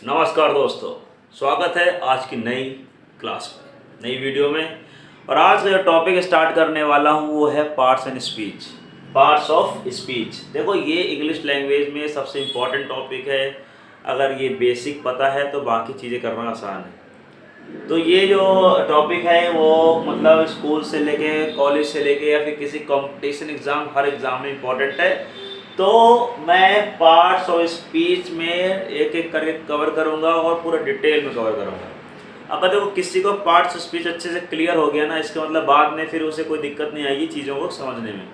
नमस्कार दोस्तों, स्वागत है आज की नई क्लास में, नई वीडियो में। और आज का जो टॉपिक स्टार्ट करने वाला हूँ वो है parts and speech, parts of speech. देखो, ये इंग्लिश लैंग्वेज में सबसे इम्पॉर्टेंट टॉपिक है। अगर ये बेसिक पता है तो बाकी चीज़ें करना आसान है। तो ये जो टॉपिक है वो मतलब स्कूल से लेके कॉलेज से लेके या फिर किसी कंपटीशन एग्ज़ाम, हर एग्ज़ाम में इम्पॉर्टेंट है। तो मैं पार्ट्स ऑफ स्पीच में एक एक करके कवर करूंगा और पूरा डिटेल में कवर करूंगा। अगर देखो किसी को पार्ट्स ऑफ स्पीच अच्छे से क्लियर हो गया ना, इसका मतलब बाद में फिर उसे कोई दिक्कत नहीं आएगी चीज़ों को समझने में।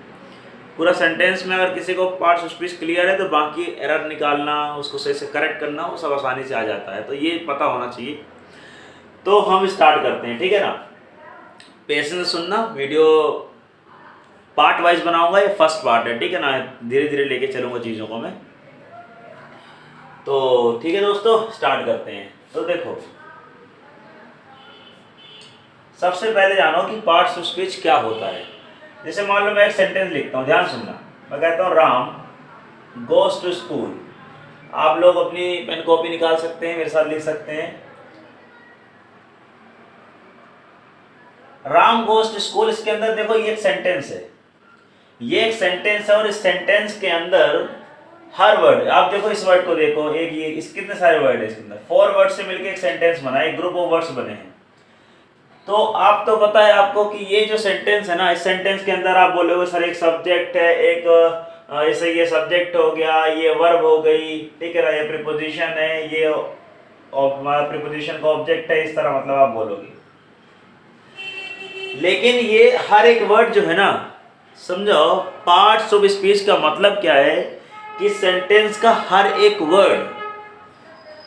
पूरा सेंटेंस में अगर किसी को पार्ट्स ऑफ स्पीच क्लियर है तो बाकी एरर निकालना, उसको सही से करेक्ट करना, वो सब आसानी से आ जाता है। तो ये पता होना चाहिए। तो हम स्टार्ट करते हैं, ठीक है ना। पेशेंस से सुनना, वीडियो पार्ट वाइज बनाऊंगा, ये फर्स्ट पार्ट है, ठीक है ना। धीरे धीरे लेके चलूंगा चीज़ों को मैं। तो ठीक है दोस्तों, स्टार्ट करते हैं। तो देखो, सबसे पहले जानो कि पार्ट्स ऑफ स्पीच क्या होता है। जैसे मान लो मैं एक सेंटेंस लिखता हूँ, ध्यान सुनना। मैं कहता हूँ राम गोज टू स्कूल। आप लोग अपनी पेन कॉपी निकाल सकते हैं, मेरे साथ लिख सकते हैं। राम गोज टू स्कूल, इसके अंदर देखो ये एक सेंटेंस है, ये एक सेंटेंस है। और इस सेंटेंस के अंदर हर वर्ड, आप देखो इस वर्ड को देखो, एक ये इस कितने सारे वर्ड है इसके अंदर। 4 वर्ड से मिलकर एक सेंटेंस बना, एक ग्रुप ऑफ वर्ड्स बने हैं। तो आप तो पता है आपको कि ये जो सेंटेंस है ना, इस सेंटेंस के अंदर आप बोलोगे सर एक सब्जेक्ट है, एक ऐसे ये सब्जेक्ट हो गया, ये वर्ब हो गई, ठीक है ना, ये प्रीपोजिशन है, ये प्रीपोजिशन का ऑब्जेक्ट है, इस तरह मतलब आप बोलोगे। लेकिन ये हर एक वर्ड जो है ना, समझो पार्ट्स ऑफ स्पीच का मतलब क्या है कि सेंटेंस का हर एक वर्ड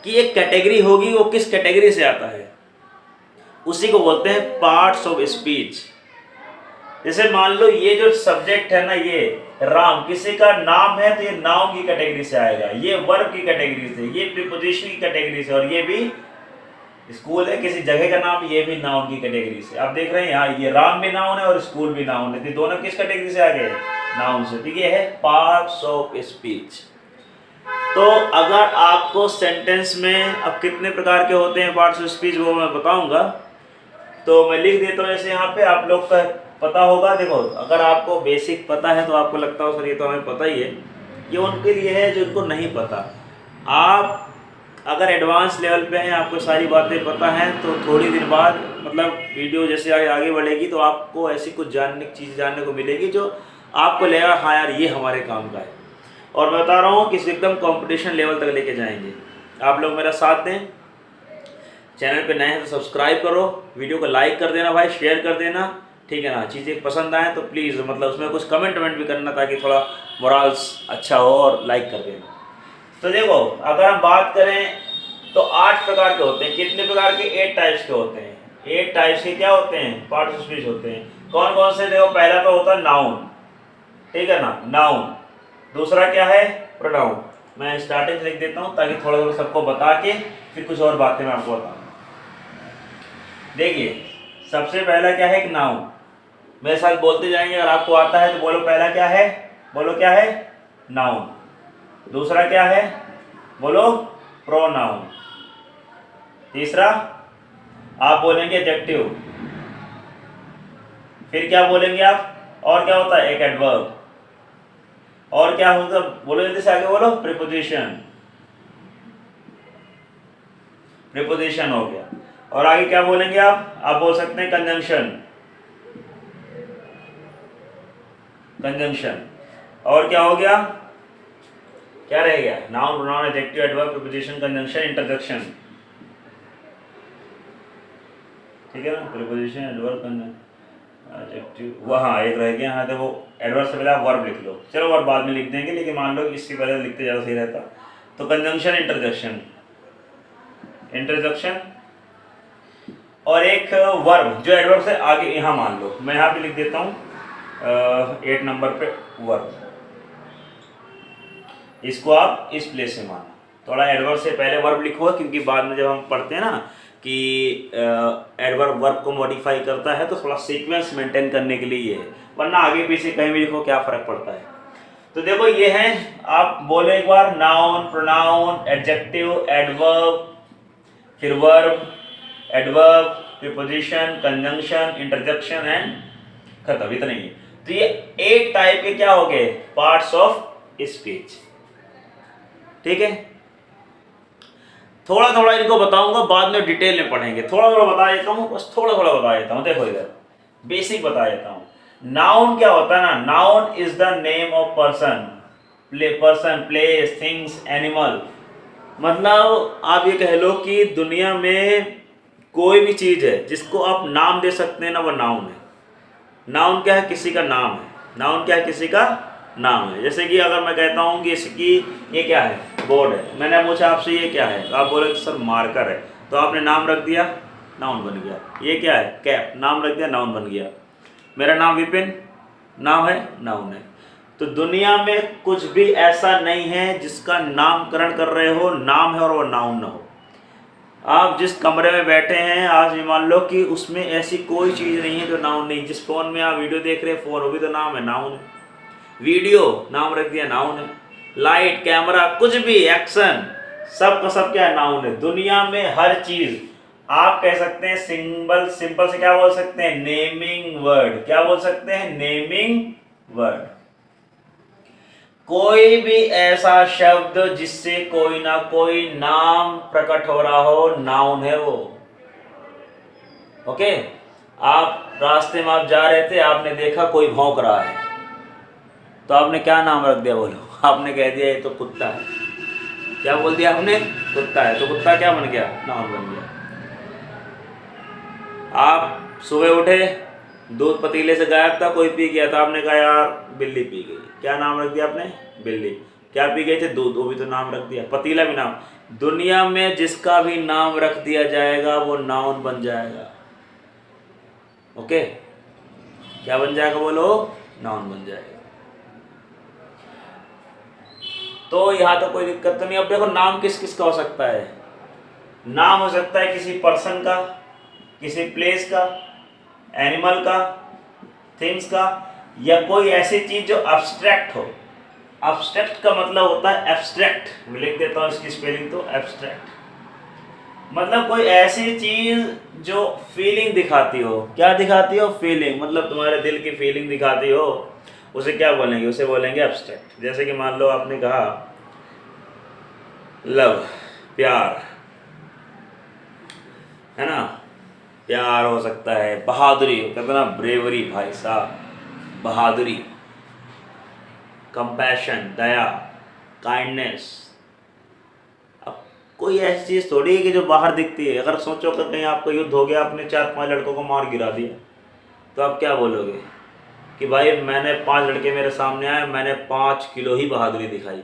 की एक कैटेगरी होगी, वो किस कैटेगरी से आता है उसी को बोलते हैं पार्ट्स ऑफ स्पीच। जैसे मान लो ये जो सब्जेक्ट है ना, ये राम किसी का नाम है तो ये नाउन की कैटेगरी से आएगा, ये वर्ब की कैटेगरी से, ये प्रीपोजिशन की कैटेगरी से, और ये भी स्कूल है किसी जगह का नाम, ये भी नाउन की कैटेगरी से। आप देख रहे हैं यहाँ ये राम भी नाउन है और स्कूल भी नाउन है, तो दोनों किस कैटेगरी से आ गए? नाउन से। ठीक है, पार्ट्स ऑफ स्पीच। तो अगर आपको सेंटेंस में अब कितने प्रकार के होते हैं पार्ट्स ऑफ स्पीच वो मैं बताऊंगा, तो मैं लिख देता हूँ। जैसे यहाँ पे आप लोग का पता होगा, देखो अगर आपको बेसिक पता है तो आपको लगता हो सर ये तो हमें पता ही है, ये उनके लिए है जो उनको नहीं पता। आप अगर एडवांस लेवल पे हैं, आपको सारी बातें पता हैं, तो थोड़ी देर बाद मतलब वीडियो जैसे आगे बढ़ेगी तो आपको ऐसी कुछ चीज़ जानने को मिलेगी जो आपको लगेगा हाँ यार ये हमारे काम का है। और मैं बता रहा हूँ कि एकदम कंपटीशन लेवल तक लेके जाएंगे। आप लोग मेरा साथ दें। चैनल पे नए हैं तो सब्सक्राइब करो, वीडियो को लाइक कर देना भाई, शेयर कर देना, ठीक है ना। चीज़ें पसंद आए तो प्लीज़ मतलब उसमें कुछ कमेंट भी करना ताकि थोड़ा मोरल्स अच्छा हो, और लाइक कर देना। तो देखो अगर हम बात करें तो 8 प्रकार के होते हैं। कितने प्रकार के? 8 टाइप्स के होते हैं। 8 टाइप्स के क्या होते हैं? पार्ट्स ऑफ स्पीच होते हैं। कौन कौन से? देखो पहला तो होता है नाउन, ठीक है ना, नाउन। दूसरा क्या है? प्रोनाउन। मैं स्टार्टिंग से लिख देता हूँ ताकि थोड़ा थोड़ा सबको बता के फिर कुछ और बातें मैं आपको बताऊँ। देखिए सबसे पहला क्या है? एक नाउन। मेरे साथ बोलते जाएंगे, अगर आपको आता है तो बोलो पहला क्या है, बोलो क्या है? नाउन। दूसरा क्या है? बोलो प्रोनाउन। तीसरा आप बोलेंगे एडजेक्टिव। फिर क्या बोलेंगे आप? और क्या होता है? एक एडवर्ब। और क्या होता है? बोलो जल्दी से आगे बोलो। प्रीपोजिशन। प्रीपोजिशन हो गया। और आगे क्या बोलेंगे आप? आप बोल सकते हैं कंजंक्शन। कंजंक्शन। और क्या हो गया? क्या रह गया? Noun, pronoun, adjective, adverb, preposition, conjunction, interjection, ठीक है ना। प्रीपोजिशन, एडवर्ब, एडजेक्टिव, वहाँ एक रह गया। हाँ देखो एडवर्ब से पहले आप वर्ब लिख लो, चलो वर्ब बाद में लिख देंगे, लेकिन मान लो इससे पहले लिखते ज़्यादा सही रहता। तो कंजंक्शन, इंटरजेक्शन, इंटरजेक्शन, और एक वर्ब जो एडवर्ब से आगे, यहाँ मान लो मैं यहाँ पे लिख देता हूँ 8 नंबर पे वर्ब। इसको आप इस प्लेस से मानो। थोड़ा एडवर्ब से पहले वर्ब लिखो, क्योंकि बाद में जब हम पढ़ते हैं ना कि एडवर्ब वर्ब को मॉडिफाई करता है तो थोड़ा सीक्वेंस मेंटेन करने के लिए ये है, वरना आगे पीछे कहीं भी लिखो क्या फ़र्क पड़ता है। तो देखो ये है, आप बोलो एक बार, नाउन, प्रोनाउन, एडजेक्टिव, एडवर्ब, फिर verb, adverb, preposition, conjunction, interjection and खत्म, इतना ही है। तो ये 8 टाइप के क्या हो गए, पार्ट्स ऑफ स्पीच। ठीक है, थोड़ा थोड़ा इनको बताऊंगा, बाद में डिटेल में पढ़ेंगे। थोड़ा थोड़ा बता देता हूँ, बस थोड़ा थोड़ा बता देता हूँ। देखो इधर बेसिक बता देता हूँ। नाउन क्या होता है ना, noun is the name of person, place, things, animal. मतलब आप ये कह लो कि दुनिया में कोई भी चीज है जिसको आप नाम दे सकते हैं ना, वो नाउन है। नाउन क्या है, किसी का नाम है। नाउन क्या है, किसी का नाम है। जैसे कि अगर मैं कहता हूँ कि इसकी ये क्या है, बोर्ड है, मैंने पूछा आपसे ये क्या है, तो आप बोले सर मार्कर है, तो आपने नाम रख दिया, नाउन बन गया। ये क्या है, कैप, नाम रख दिया, नाउन बन गया। मेरा नाम विपिन, नाम है, नाउन है। तो दुनिया में कुछ भी ऐसा नहीं है जिसका नामकरण कर रहे हो, नाम है और वो नाउन ना हो। आप जिस कमरे में बैठे हैं, आज भी मान लो कि उसमें ऐसी कोई चीज़ नहीं है जो नाउन नहीं। जिस फ़ोन में आप वीडियो देख रहे हैं, फ़ोन, वो भी तो नाम है, नाउन है। वीडियो, नाम रख दिया, नाउन है। लाइट, कैमरा, कुछ भी एक्शन, सब का सब क्या है, नाउन है। दुनिया में हर चीज़ आप कह सकते हैं सिंपल से क्या बोल सकते हैं, नेमिंग वर्ड। क्या बोल सकते हैं, नेमिंग वर्ड। कोई भी ऐसा शब्द जिससे कोई ना कोई नाम प्रकट हो रहा हो, नाउन है वो। ओके, आप रास्ते में आप जा रहे थे, आपने देखा कोई भौंक रहा है, तो आपने क्या नाम रख दिया, बोलो। आपने कह दिया ये तो कुत्ता है। क्या बोल दिया आपने, कुत्ता है। तो कुत्ता क्या बन गया, नाउन बन गया। आप सुबह उठे, दूध पतीले से गायब था, कोई पी गया था, आपने कहा यार बिल्ली पी गई। क्या नाम रख दिया आपने, बिल्ली। क्या पी गए थे, दूध, वो भी तो नाम रख दिया। पतीला भी नाम। दुनिया में जिसका भी नाम रख दिया जाएगा वो नाउन बन जाएगा। ओके, क्या बन जाएगा, बोलो, नाउन बन जाएगा। तो यहाँ तो कोई दिक्कत तो नहीं। अब देखो नाम किस किस का हो सकता है। नाम हो सकता है किसी पर्सन का, किसी प्लेस का, एनिमल का, थिंग्स का, या कोई ऐसी चीज जो अब्स्ट्रैक्ट हो। अब्स्ट्रैक्ट का मतलब होता है एब्स्ट्रैक्ट। मैं लिख देता हूँ इसकी स्पेलिंग, तो एब्स्ट्रैक्ट मतलब कोई ऐसी चीज जो फीलिंग दिखाती हो। क्या दिखाती हो, फीलिंग, मतलब तुम्हारे दिल की फीलिंग दिखाती हो, उसे क्या बोलेंगे, उसे बोलेंगे एब्स्ट्रैक्ट। जैसे कि मान लो आपने कहा लव, प्यार, है ना, प्यार हो सकता है। बहादुरी, कहते ना ब्रेवरी, भाई साहब, बहादुरी। कंपैशन, दया, काइंडनेस। अब कोई ऐसी चीज़ थोड़ी है कि जो बाहर दिखती है। अगर सोचो कि कहीं आपका युद्ध हो गया, आपने 4-5 लड़कों को मार गिरा दिया, तो आप क्या बोलोगे कि भाई मैंने 5 लड़के मेरे सामने आए, मैंने 5 किलो ही बहादुरी दिखाई।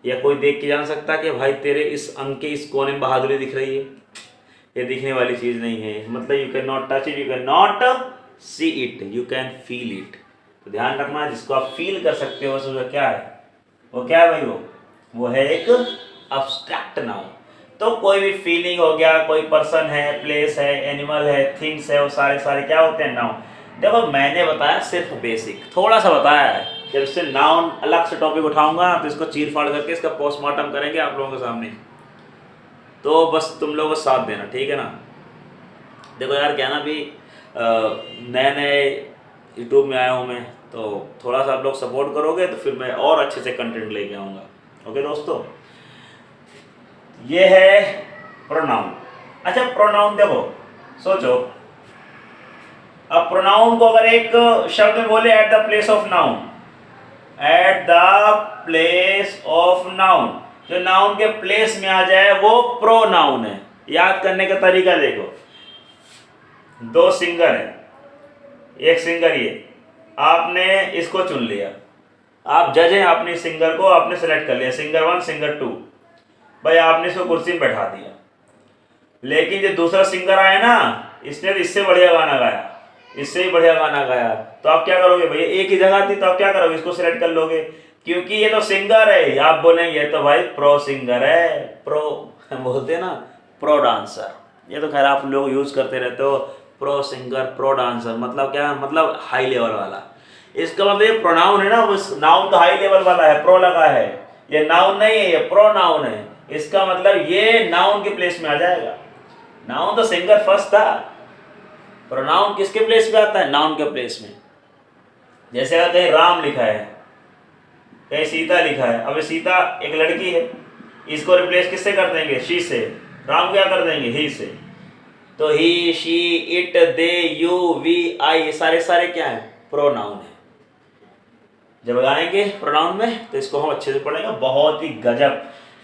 या कोई देख के जान सकता कि भाई तेरे इस अंग के इस कोने में बहादुरी दिख रही है। ये दिखने वाली चीज़ नहीं है। मतलब you can not touch it, you can not see it, you can feel it. तो ध्यान रखना, जिसको आप फील कर सकते हो उसका क्या है, वो क्या है भाई, वो है एक अब्स्ट्रैक्ट नाउन। तो कोई भी फीलिंग हो गया, कोई पर्सन है, प्लेस है, एनिमल है, थिंग्स है, वो सारे क्या होते हैं, नाउन। देखो मैंने बताया सिर्फ बेसिक, थोड़ा सा बताया है। जब इससे नाउन अलग से टॉपिक उठाऊंगा तो इसको चीर फाड़ करके इसका पोस्टमार्टम करेंगे आप लोगों के सामने। तो बस तुम लोग साथ देना, ठीक है ना। देखो यार क्या ना, अभी नए नए यूट्यूब में आया हूँ मैं, तो थोड़ा सा आप लोग सपोर्ट करोगे तो फिर मैं और अच्छे से कंटेंट लेके आऊँगा। ओके दोस्तों, ये है प्रोनाउन। अच्छा प्रोनाउन देखो, सोचो, अब प्रोनाउन को अगर एक शब्द में बोले at the place of noun, at the place of noun, जो नाउन के प्लेस में आ जाए वो प्रोनाउन है। याद करने का तरीका देखो, 2 सिंगर है, एक सिंगर ये, आपने इसको चुन लिया, आप जज हैं, आपने सिंगर को आपने सेलेक्ट कर लिया, सिंगर 1 सिंगर 2, भाई आपने इसको कुर्सी में बैठा दिया। लेकिन जो दूसरा सिंगर आया ना, इसने तो इससे बढ़िया गाना गाया, इससे ही बढ़िया गाना गाया, तो आप क्या करोगे भैया, एक ही जगह थी तो आप क्या करोगे, इसको सिलेक्ट कर लोगे, क्योंकि ये तो सिंगर है। आप बोलेंगे ये तो भाई प्रो सिंगर है, प्रो बोलते हैं ना, प्रो डांसर। ये तो खैर आप लोग यूज करते रहते हो, प्रो सिंगर, प्रो डांसर, मतलब क्या, मतलब हाई लेवल वाला। इसका मतलब ये प्रोनाउन है ना, उस नाउन तो हाई लेवल वाला है, प्रो लगा है, ये नाउन नहीं है, ये प्रोनाउन है। इसका मतलब ये नाउन के प्लेस में आ जाएगा। नाउन तो सिंगुलर फर्स्ट था, प्रोनाउन किसके प्लेस पे आता है? नाउन के प्लेस में। जैसे अगर कहीं राम लिखा है, कहीं सीता लिखा है, अब सीता एक लड़की है, इसको रिप्लेस किससे कर देंगे? शी से। राम क्या कर देंगे? ही से। तो he, she, it, they, you, we, I, ये सारे क्या है? प्रोनाउन है। जब आएंगे प्रोनाउन में तो इसको हम अच्छे से पढ़ेंगे, बहुत ही गजब।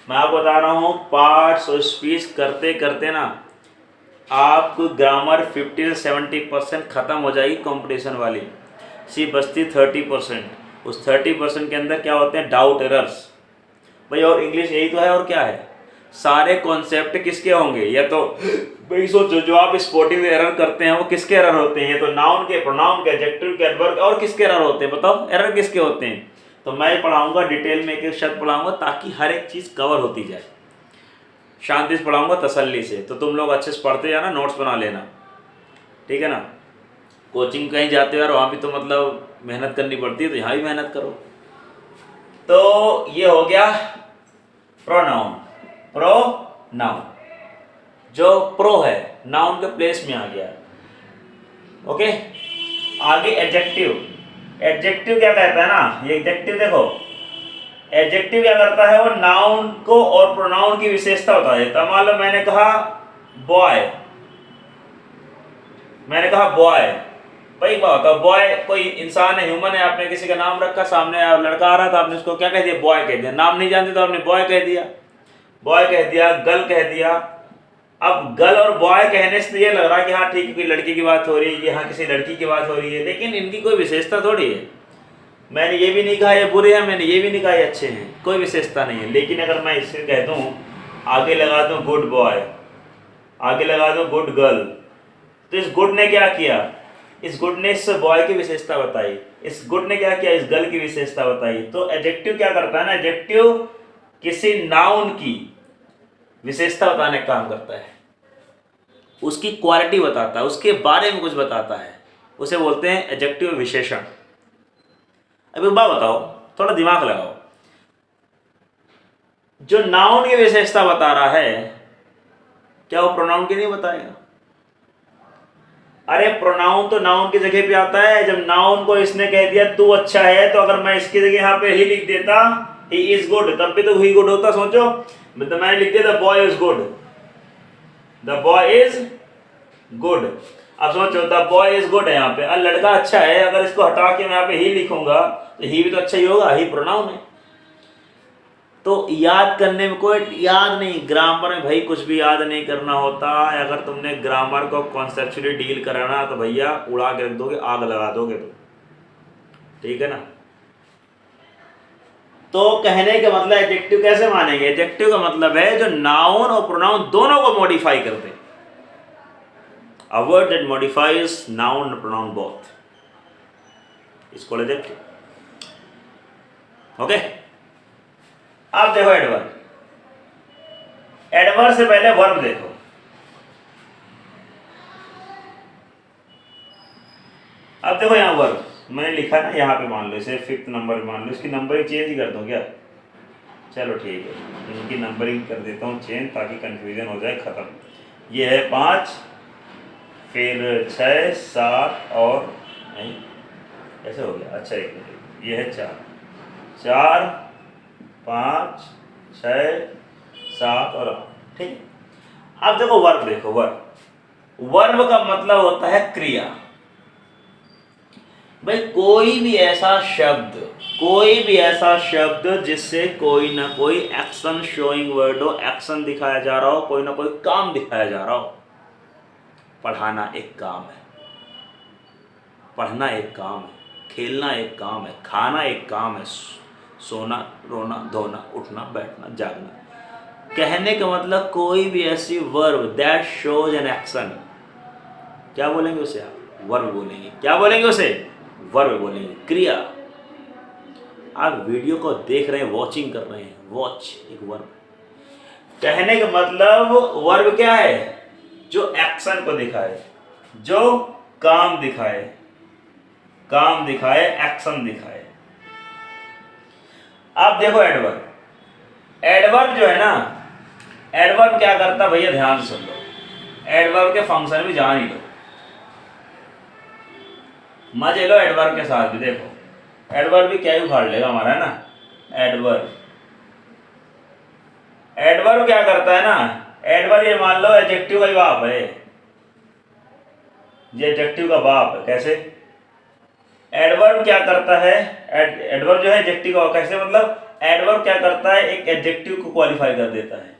मैं आपको बता रहा हूँ, पार्ट्स और स्पीच करते करते ना आपको ग्रामर 50 से 70% खत्म हो जाएगी कंपटीशन वाली, सिर्फ बचती 30%। उस 30% के अंदर क्या होते हैं? डाउट, एरर्स भाई। और इंग्लिश यही तो है, और क्या है? सारे कॉन्सेप्ट किसके होंगे? या तो भाई सोचो, जो आप स्पोर्टिंग में एरर करते हैं वो किसके एरर होते हैं? ये तो नाउन के, प्रोनाउन के, एडजेक्टिव के, एडवर्ब के। और किसके एरर होते हैं बताओ? एरर किसके होते हैं? तो मैं पढ़ाऊंगा डिटेल में, एक एक शब्द पढ़ाऊंगा ताकि हर एक चीज कवर होती जाए। शांति से पढ़ाऊंगा, तसल्ली से। तो तुम लोग अच्छे से पढ़ते जाना, नोट्स बना लेना, ठीक है ना। कोचिंग कहीं जाते हो यार, वहाँ भी तो मतलब मेहनत करनी पड़ती है, तो यहाँ भी मेहनत करो। तो ये हो गया प्रोनाउन। प्रोनाउन जो प्रो है, नाउन के प्लेस में आ गया। ओके, आगे एडजेक्टिव। एडजेक्टिव क्या कहता है ना, ये एडजेक्टिव देखो, एडजेक्टिव क्या करता है? वो नाउन को और प्रोनाउन की विशेषता बता देता है। मान लो मैंने कहा बॉय, मैंने कहा बॉय, भाई बात होता है बॉय कोई इंसान है, ह्यूमन है, आपने किसी का नाम रखा, सामने लड़का आ रहा था, आपने उसको क्या कह दिया? बॉय कह दिया। नाम नहीं जानते तो आपने बॉय कह दिया, बॉय कह दिया, गर्ल कह दिया। अब गर्ल और बॉय कहने से ये लग रहा है कि हाँ ठीक है, कोई लड़की की बात हो रही है, यहाँ किसी लड़की की बात हो रही है, लेकिन इनकी कोई विशेषता थोड़ी है। मैंने ये भी नहीं कहा ये बुरे हैं, मैंने ये भी नहीं कहा ये अच्छे हैं, कोई विशेषता नहीं है। लेकिन अगर मैं इससे कह दूँ, आगे लगा दूँ गुड बॉय, आगे लगा दूँ गुड गर्ल, तो इस गुड ने क्या किया? इस गुड ने इस बॉय की विशेषता बताई, इस गुड ने क्या किया? इस गर्ल की विशेषता बताई। तो एडजेक्टिव क्या करता है ना, एडजेक्टिव किसी नाउन की विशेषता बताने का काम करता है, उसकी क्वालिटी बताता है, उसके बारे में कुछ बताता है, उसे बोलते हैं एडजेक्टिव विशेषण। अब एक बात बताओ, थोड़ा दिमाग लगाओ, जो नाउन की विशेषता बता रहा है, क्या वो प्रोनाउन की नहीं बताएगा? अरे प्रोनाउन तो नाउन की जगह पे आता है। जब नाउन को इसने कह दिया तू अच्छा है, तो अगर मैं इसकी जगह यहाँ पे ही लिख देता ही इज गुड, तब भी तो ही गुड होता। सोचो, मतलब मैंने लिख दिया the boy is good, the boy is good. अब सोचो द बॉय इज गुड है यहाँ पे, अरे लड़का अच्छा है, अगर इसको हटा के मैं यहाँ पे ही लिखूंगा तो ही भी तो अच्छा ही होगा, ही प्रोनाउन है। तो याद करने में कोई याद नहीं, ग्रामर में भाई कुछ भी याद नहीं करना होता। अगर तुमने ग्रामर को कॉन्सेप्चुअली डील कराना तो भैया उड़ा के रख दोगे, आग लगा दोगे तो, ठीक है ना। तो कहने का मतलब एडजेक्टिव कैसे मानेंगे? एडजेक्टिव का मतलब है जो नाउन और प्रोनाउन दोनों को मॉडिफाई कर दे, a word that modifies noun and pronoun both is called adjective. Okay, अब देखो एडवर्ब। एडवर्ब से पहले वर्ब देखो। अब देखो यहाँ वर्ब मैंने लिखा ना, यहाँ पे मान लो इसे 5th नंबर मान लो, इसकी नंबरिंग चेंज ही कर दो क्या? चलो ठीक है, इनकी नंबरिंग कर देता हूँ चेंज, ताकि कंफ्यूजन हो जाए, खत्म। ये है 5, फिर 6, 7 और नहीं ऐसे हो गया। अच्छा एक मिनट, ये है 4, 4, 5, 6, 7 और 8, ठीक है। अब देखो वर्ब देखो, वर्ब, वर्ब का मतलब होता है क्रिया। भाई कोई भी ऐसा शब्द, कोई भी ऐसा शब्द जिससे कोई ना कोई एक्शन शोइंग वर्ड हो, एक्शन दिखाया जा रहा हो, कोई ना कोई काम दिखाया जा रहा हो। पढ़ाना एक काम है, पढ़ना एक काम है, खेलना एक काम है, खाना एक काम है, सोना, रोना, धोना, उठना, बैठना, जागना। कहने का मतलब कोई भी ऐसी verb that shows an action, क्या बोलेंगे उसे आप? वर्ब बोलेंगे। क्या बोलेंगे उसे? वर्ब बोलेंगे, क्रिया। आप वीडियो को देख रहे हैं, वॉचिंग कर रहे हैं, वॉच एक वर्ब। कहने का मतलब वर्ब क्या है? जो एक्शन को दिखाए, जो काम दिखाए, काम दिखाए, एक्शन दिखाए। अब देखो एडवर्ब, एडवर्ब जो है ना, एडवर्ब क्या करता है भैया, ध्यान सुन लो, एडवर्ब के फंक्शन भी जान ही लो, मजे लो एडवर्ब के साथ भी। देखो एडवर्ब भी क्या ही उखाड़ लेगा हमारा, है ना। एडवर्ब, एडवर्ब क्या करता है ना, एडवर्ब ये मान लो एडजेक्टिव का ही बाप है, ये एडजेक्टिव का बाप है। कैसे? एडवर्ब क्या करता है, एडवर्ब जो है एडजेक्टिव का, कैसे मतलब एडवर्ब क्या करता है, एक एडजेक्टिव को क्वालिफाई कर देता है।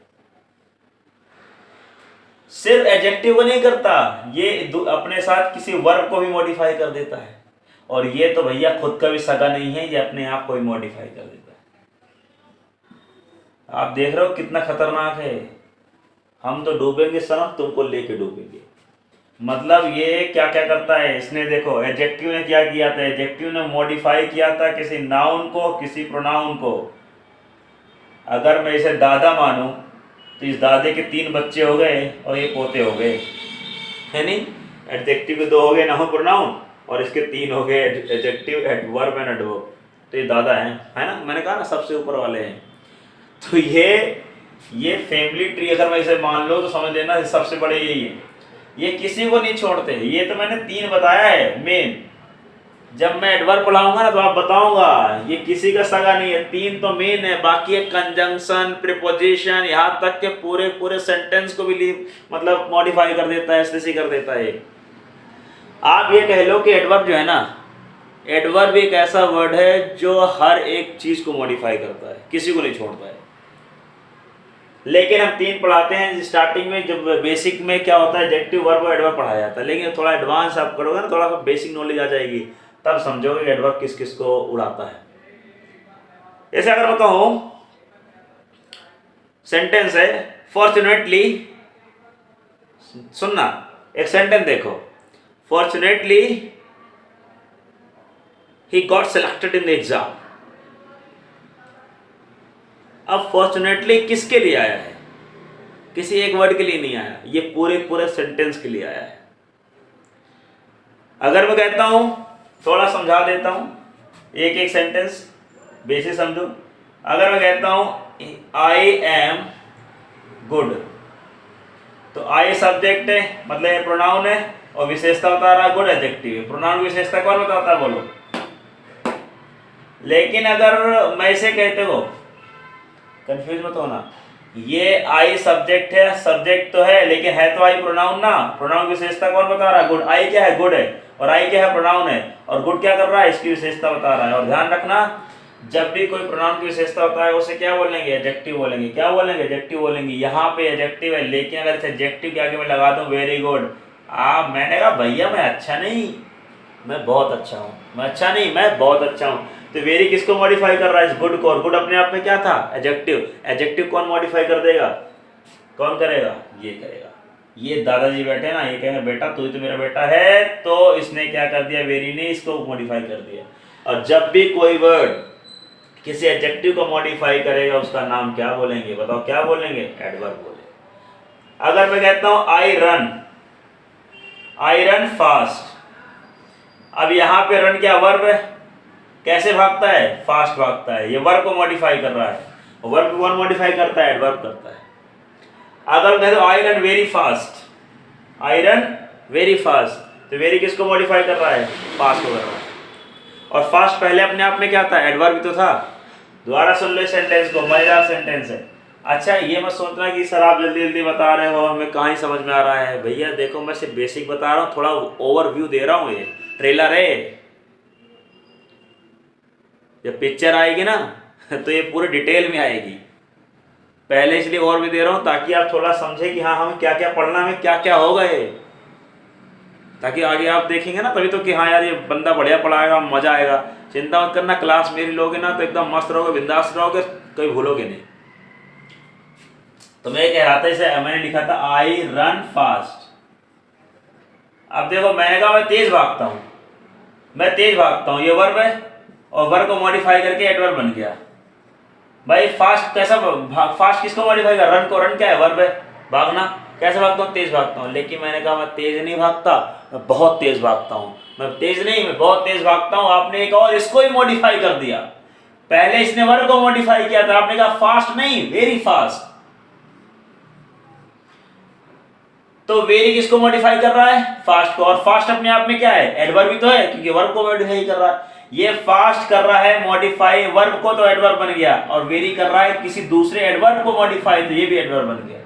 सिर्फ एडजेक्टिव को नहीं करता, ये अपने साथ किसी वर्ब को भी मॉडिफाई कर देता है। और ये तो भैया खुद का भी सगा नहीं है, ये अपने आप को भी मॉडिफाई कर देता है। आप देख रहे हो कितना खतरनाक है। हम तो डूबेंगे सनम, तुमको लेके डूबेंगे। मतलब ये क्या क्या करता है इसने, देखो एडजेक्टिव ने क्या किया था, एडजेक्टिव ने मॉडिफाई किया था किसी नाउन को, किसी प्रोनाउन को। अगर मैं इसे दादा मानूं तो इस दादे के 3 बच्चे हो गए और ये पोते हो गए, है नहीं। एडजेक्टिव के 2 हो गए नाउन प्रोनाउन और इसके 3 हो गए एडजेक्टिव, एडवर्ब एंड एडवर्ब। तो ये दादा है ना, मैंने कहा ना सबसे ऊपर वाले हैं। तो ये फैमिली ट्री अगर मैं इसे मान लो तो समझ लेना सबसे बड़े यही है। ये किसी को नहीं छोड़ते। ये तो मैंने 3 बताया है मेन। जब मैं एडवर्ब पढ़ाऊंगा ना तो आप बताऊंगा ये किसी का सगा नहीं है। 3 तो मेन है, बाकी एक कंजंक्शन, प्रीपोजिशन, यहाँ तक के पूरे पूरे सेंटेंस को भी मतलब मॉडिफाई कर देता है, ऐसे कर देता है। आप ये कह लो कि एडवर्ब जो है ना, एडवर्ब एक ऐसा वर्ड है जो हर एक चीज को मॉडिफाई करता है, किसी को नहीं छोड़ता है। लेकिन हम 3 पढ़ाते हैं स्टार्टिंग में, जब बेसिक में क्या होता है एडजेक्टिव, वर्ब और एडवर्ब पढ़ाया जाता है। लेकिन थोड़ा एडवांस आप करोगे ना, थोड़ा बेसिक नॉलेज आ जाएगी, तब समझोगे कि एडवर्ब किस किस को उड़ाता है। जैसे अगर मैं कहूं सेंटेंस है फॉर्चुनेटली, सुनना एक सेंटेंस देखो, fortunately he got selected in the exam. अब फॉर्चुनेटली किसके लिए आया है, किसी एक वर्ड के लिए नहीं आया, ये पूरे पूरे सेंटेंस के लिए आया है। अगर मैं कहता हूं, थोड़ा समझा देता हूं, एक एक सेंटेंस बेसिक समझो। अगर मैं कहता हूं आई एम गुड, तो आई सब्जेक्ट है, मतलब ये प्रोनाउन है, और विशेषता बता रहा है गुड एडजेक्टिव है। प्रोनाउन विशेषता कौन बताता है बोलो। लेकिन अगर मैं इसे कहते हो, कंफ्यूज मत होना, ये आई सब्जेक्ट है, सब्जेक्ट तो है लेकिन है तो आई प्रोनाउन ना। प्रोनाउन विशेषता कौन बता रहा है, गुड। आई क्या है, गुड है, और आई क्या है, प्रोनाउन है, और गुड क्या कर रहा है, इसकी विशेषता बता रहा है। और ध्यान रखना, जब भी कोई प्रोनाउन की विशेषता होता है उसे क्या बोलेंगे, एडजेक्टिव बोलेंगे। क्या बोलेंगे, एडजेक्टिव बोलेंगे। यहाँ पे एडजेक्टिव है, लेकिन अगर इस एडजेक्टिव के आगे मैं लगा दूं वेरी गुड, मैंने कहा भैया मैं अच्छा नहीं, मैं बहुत अच्छा हूँ, मैं अच्छा नहीं, मैं बहुत अच्छा हूँ। तो वेरी किसको मॉडिफाई कर रहा है, इस गुड को। और गुड अपने आप में क्या था, एडजेक्टिव। एडजेक्टिव कौन मॉडिफाई कर देगा, कौन करेगा, ये करेगा। ये दादाजी बैठे ना, ये कहेंगे बेटा तू ही तो मेरा बेटा है, तो इसने क्या कर दिया, वेरी ने इसको मॉडिफाई कर दिया। और जब भी कोई वर्ड किसी एडजेक्टिव को मॉडिफाई करेगा उसका नाम क्या बोलेंगे, बताओ क्या बोलेंगे, एडवर्ब बोलेंगे। अगर मैं कहता हूं आई रन फास्ट, अब यहाँ पे रन क्या वर्ब है, कैसे भागता है, फास्ट भागता है, ये वर्ब को मॉडिफाई कर रहा है। वर्ब को कौन मॉडिफाई करता है, एडवर्ब करता है। अगर कहते हो I run very fast, I run very fast, तो वेरी किसको मॉडिफाई कर रहा है, फास्ट को कर रहा है। और फास्ट पहले अपने आप में क्या था, एडवर्ब भी तो था। दोबारा सुन लो सेंटेंस को, मजेदार सेंटेंस है। अच्छा ये मत सोचना कि सर आप जल्दी जल्दी बता रहे हो, हमें कहाँ ही समझ में आ रहा है। भैया देखो मैं सिर्फ बेसिक बता रहा हूँ, थोड़ा ओवरव्यू दे रहा हूँ, ये ट्रेलर है। जब पिक्चर आएगी ना तो ये पूरे डिटेल में आएगी। पहले इसलिए और भी दे रहा हूँ ताकि आप थोड़ा समझे कि हाँ हमें क्या क्या पढ़ना है, क्या क्या होगा ये, ताकि आगे आप देखेंगे ना तभी तो कि हाँ यार ये बंदा बढ़िया पढ़ाएगा, मजा आएगा। चिंता मत करना, क्लास मेरी लोगे ना तो एकदम मस्त रहोगे, बिंदास रहोगे, कहीं भूलोगे नहीं। तो मैं कह रहा था, इसे मैंने लिखा था आई रन फास्ट। अब देखो मैंने कहा मैं तेज भागता हूं, मैं तेज भागता हूं, ये वर्ब है, और वर्ब को मॉडिफाई करके एडवर्ब बन गया। भाई फास्ट कैसा, फास्ट किसको मॉडिफाई कर, रन को। रन क्या है, वर्ब है, भागना। कैसे भागता हूँ, तेज भागता हूँ। लेकिन मैंने कहा मैं तेज नहीं भागता, मैं बहुत तेज भागता हूँ। मैं तेज नहीं, मैं बहुत तेज भागता हूँ। आपने एक और इसको ही मॉडिफाई कर दिया। पहले इसने वर्ब को मॉडिफाई किया था, आपने कहा फास्ट नहीं, वेरी फास्ट। तो वेरी किसको मॉडिफाई कर रहा है? फास्ट को। और फास्ट अपने आप में क्या है? एडवर्ब ही तो है, क्योंकि वर्ब को मॉडिफाई कर रहा है। ये फास्ट कर रहा है मॉडिफाई वर्ब को, तो एडवर्ब बन गया। और वेरी कर रहा है किसी दूसरे एडवर्ब को मॉडिफाई, तो ये भी एडवर्ब बन गया।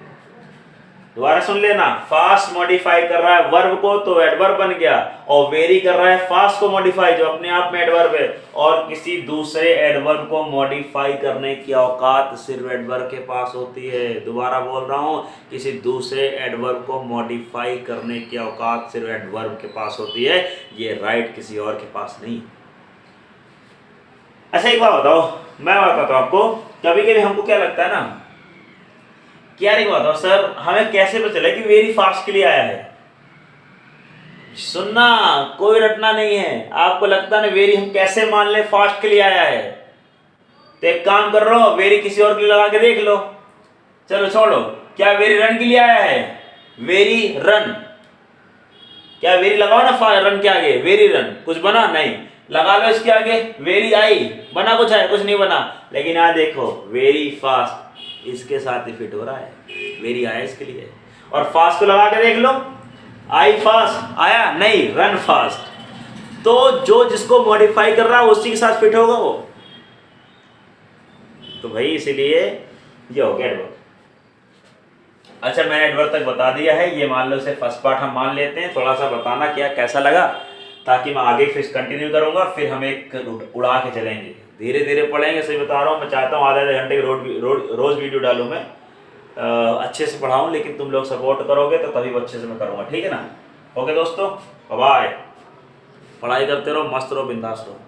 दोबारा सुन लेना, फास्ट मॉडिफाई कर रहा है वर्ब को तो एडवर्ब बन गया, और वेरी कर रहा है फास्ट को मॉडिफाई जो अपने आप में एडवर्ब है, और किसी दूसरे एडवर्ब को मॉडिफाई करने की औकात सिर्फ एडवर्ब के पास होती है। दोबारा बोल रहा हूं, किसी दूसरे एडवर्ब को मॉडिफाई करने की औकात सिर्फ एडवर्ब के पास होती है, ये राइट किसी और के पास नहीं। अच्छा एक बात बताओ, मैं बताता हूं आपको, कभी कभी हमको क्या लगता है ना कि यार एक बात बताओ सर, हमें कैसे पता चला कि वेरी फास्ट के लिए आया है? सुनना, कोई रटना नहीं है। आपको लगता है ना वेरी हम कैसे मान ले फास्ट के लिए आया है? तो एक काम कर रहा हो, वेरी किसी और के लिए लगा के देख लो। चलो छोड़ो, क्या वेरी रन के लिए आया है? वेरी रन, क्या वेरी लगाओ ना रन के आगे, वेरी रन, कुछ बना नहीं। लगा लो इसके आगे वेरी आई, बना कुछ है? कुछ नहीं बना। लेकिन यहाँ देखो वेरी फास्ट इसके साथ ही फिट हो रहा है, वेरी आया इसके लिए। और फास्ट को लगा के देख लो, आई फास्ट आया नहीं, रन फास्ट। तो जो जिसको मॉडिफाई कर रहा है उसी के साथ फिट होगा वो। तो भाई इसीलिए ये हो गया एडवर्ब। अच्छा मैंने एडवर्ब तक बता दिया है, ये मान लो से फर्स्ट पार्ट हम मान लेते हैं। थोड़ा सा बताना क्या कैसा लगा, ताकि मैं आगे फिर कंटिन्यू करूंगा, फिर हम एक उड़ा के चलेंगे, धीरे धीरे पढ़ेंगे। सही बता रहा हूँ, मैं चाहता हूँ आधे घंटे की रोज वीडियो डालूँ मैं, अच्छे से पढ़ाऊँ, लेकिन तुम लोग सपोर्ट करोगे तो तभी अच्छे से मैं करूँगा। ठीक है ना? ओके दोस्तों, बाय। पढ़ाई करते रहो, मस्त रहो, बिंदास रहो।